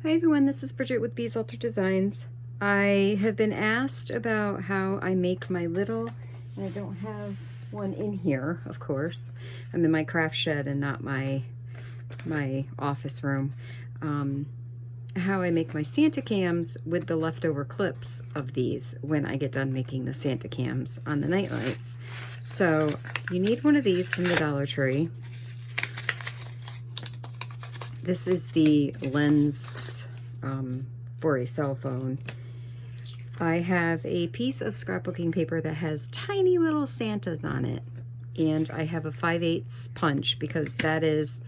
Hi everyone, this is Bridget with Bees Altered Designs. I have been asked about how I make my little, and I don't have one in here, of course. I'm in my craft shed and not my office room. How I make my Santa cams with the leftover clips of these when I get done making the Santa cams on the night lights. So you need one of these from the Dollar Tree. This is the lens for a cell phone. I have a piece of scrapbooking paper that has tiny little Santas on it, and I have a 5/8 punch because that is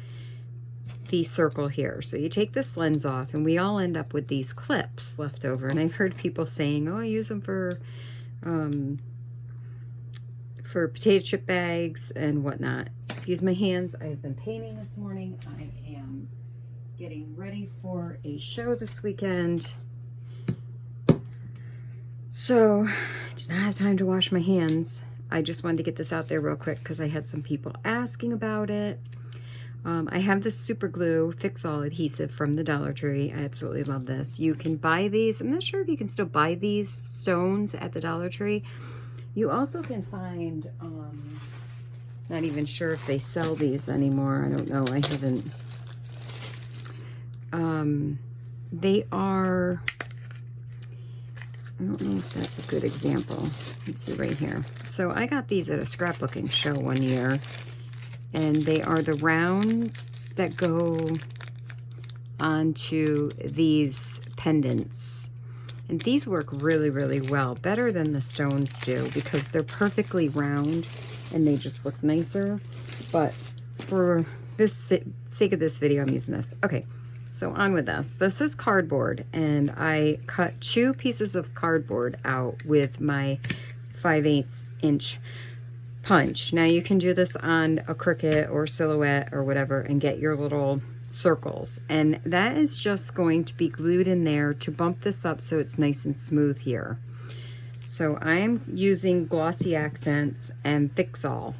the circle here. So you take this lens off and we all end up with these clips left over, and I've heard people saying, oh, I use them for potato chip bags and whatnot. Excuse my hands, I have been painting this morning. I am getting ready for a show this weekend. So I did not have time to wash my hands. I just wanted to get this out there real quick because I had some people asking about it. I have this super glue fix-all adhesive from the Dollar Tree. I absolutely love this. You can buy these. I'm not sure if you can still buy these stones at the Dollar Tree. You also can find, not even sure if they sell these anymore. I don't know. I haven't. They are, I don't know if that's a good example. Let's see right here. So I got these at a scrapbooking show one year, and they are the rounds that go onto these pendants. And these work really, really well, better than the stones do, because they're perfectly round and they just look nicer. But for this sake of this video, I'm using this. Okay. So on with this. This is cardboard, and I cut 2 pieces of cardboard out with my 5/8 inch punch. Now you can do this on a Cricut or Silhouette or whatever and get your little circles. And that is just going to be glued in there to bump this up so it's nice and smooth here. So I'm using Glossy Accents and Fix-All.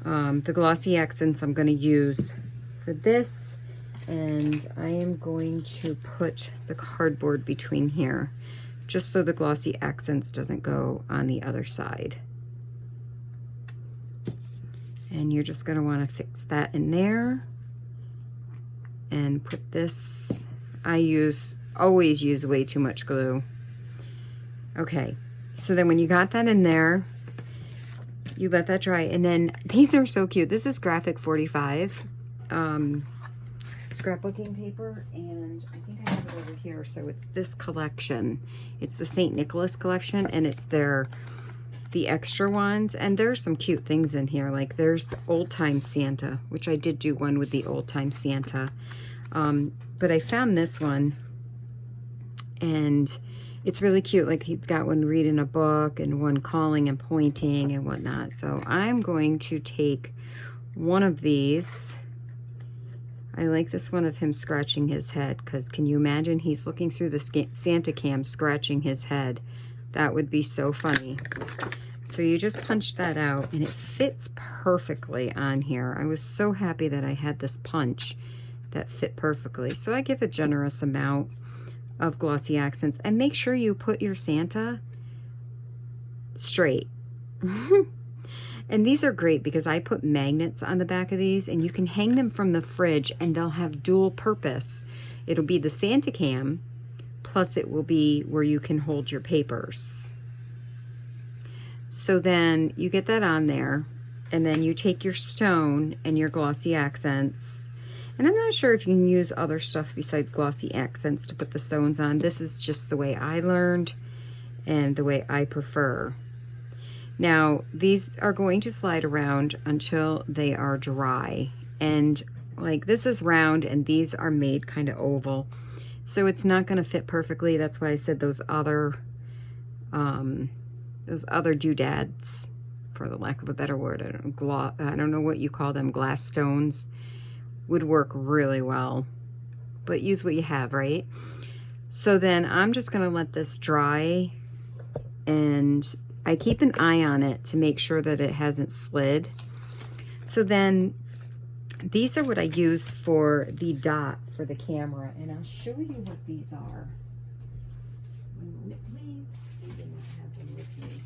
The Glossy Accents I'm going to use for this, and I am going to put the cardboard between here just so the Glossy Accents doesn't go on the other side. And you're just going to want to fix that in there and put this. I always use way too much glue. Okay, so then when you got that in there, you let that dry, and then these are so cute. This is Graphic 45 scrapbooking paper, and I think I have it over here. So it's this collection. It's the St. Nicholas collection, and it's the extra ones, and there's some cute things in here. Like there's the Old Time Santa, which I did do one with the Old Time Santa, but I found this one, and it's really cute. Like he's got one reading a book and one calling and pointing and whatnot. So I'm going to take one of these. I like this one of him scratching his head, because can you imagine he's looking through the Santa cam scratching his head? That would be so funny. So you just punch that out, and it fits perfectly on here. I was so happy that I had this punch that fit perfectly. So I give a generous amount of Glossy Accents, and make sure you put your Santa straight. And these are great because I put magnets on the back of these, and you can hang them from the fridge and they'll have dual purpose. It'll be the Santa cam, plus it will be where you can hold your papers. So then you get that on there, and then you take your stone and your Glossy Accents. And I'm not sure if you can use other stuff besides Glossy Accents to put the stones on. This is just the way I learned and the way I prefer. Now, these are going to slide around until they are dry. And like this is round and these are made kind of oval. So it's not going to fit perfectly. That's why I said those other doodads, for the lack of a better word, I don't know what you call them, glass stones, would work really well. But use what you have, right? So then I'm just going to let this dry, and I keep an eye on it to make sure that it hasn't slid. So then These are what I use for the dot for the camera, and I'll show you what these are. One moment, please. I did not have them with me.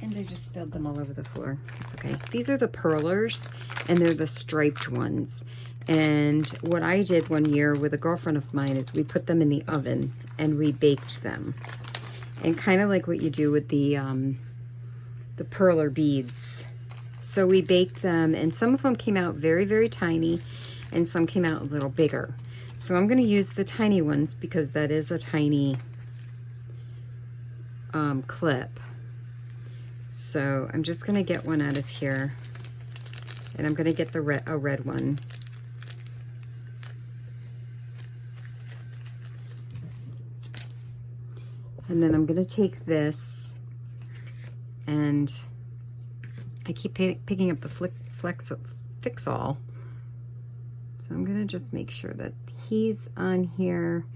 And I just spilled them all over the floor. It's okay. These are the perlers, and they're the striped ones. And what I did one year with a girlfriend of mine is we put them in the oven and we baked them. And kind of like what you do with the perler beads. So we baked them, and some of them came out very, very tiny, and some came out a little bigger. So I'm going to use the tiny ones because that is a tiny clip. So I'm just going to get one out of here, and I'm going to get the a red one. And then I'm going to take this, and I keep picking up the Fix-All. So I'm going to just make sure that he's on here.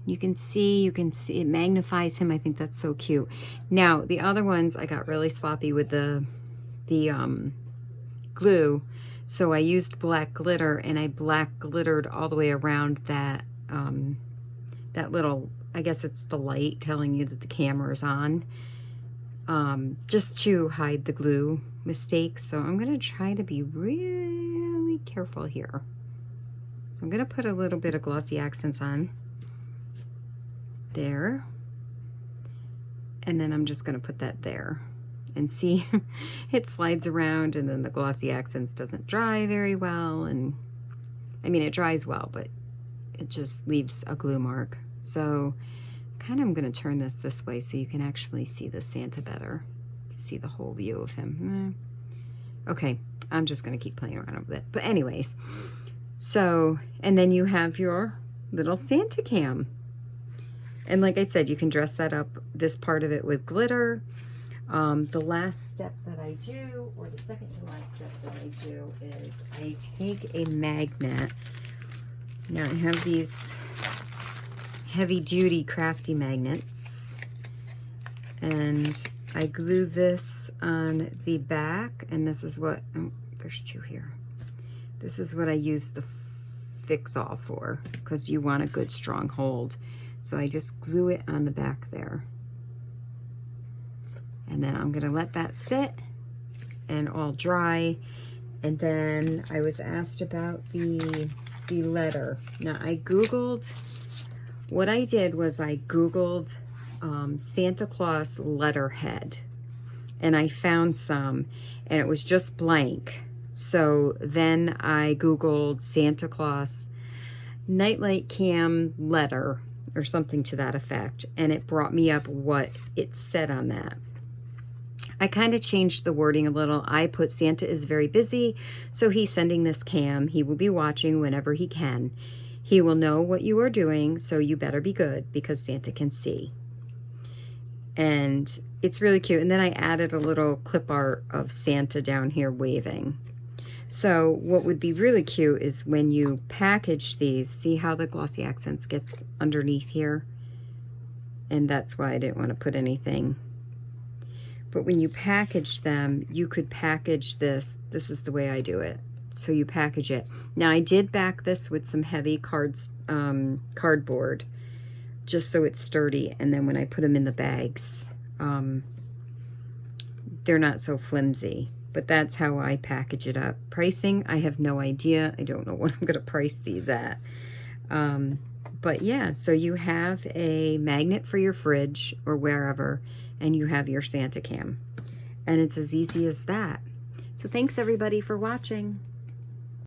You can see it magnifies him. I think that's so cute. Now, the other ones, I got really sloppy with the glue. So I used black glitter, and I black glittered all the way around that, that little, I guess it's the light telling you that the camera is on, just to hide the glue mistake. So I'm going to try to be really careful here. So I'm going to put a little bit of glossy accents on there, and then I'm just going to put that there, and see it slides around, and then the glossy accents doesn't dry very well, and I mean it dries well, but it just leaves a glue mark. So kind of I'm going to turn this way so you can actually see the Santa better, see the whole view of him. Okay, I'm just going to keep playing around with it. But anyways, so, and then you have your little Santa cam. And like I said, you can dress that up, this part of it, with glitter. The last step that I do, or the second to last step that I do, is I take a magnet. Now I have these heavy duty crafty magnets, and I glue this on the back, and this is what, oh, there's two here. This is what I use the Fix-All for, because you want a good strong hold. So I just glue it on the back there. And then I'm gonna let that sit and all dry. And then I was asked about the letter. Now I Googled, what I did was I Googled Santa Claus letterhead. And I found some, and it was just blank. So then I Googled Santa Claus nightlight cam letter, or something to that effect, and it brought me up what it said on that. I kind of changed the wording a little. I put Santa is very busy, so he's sending this cam. He will be watching whenever he can. He will know what you are doing, so you better be good, because Santa can see. And it's really cute. And then I added a little clip art of Santa down here waving. So what would be really cute is when you package these, see how the glossy accents gets underneath here? And that's why I didn't want to put anything. But when you package them, you could package this. This is the way I do it. So you package it. Now I did back this with some heavy cardboard, just so it's sturdy. And then when I put them in the bags, they're not so flimsy. But that's how I package it up. Pricing, I have no idea. I don't know what I'm going to price these at. But yeah, so you have a magnet for your fridge or wherever, and you have your Santa cam. And it's as easy as that. So thanks everybody for watching.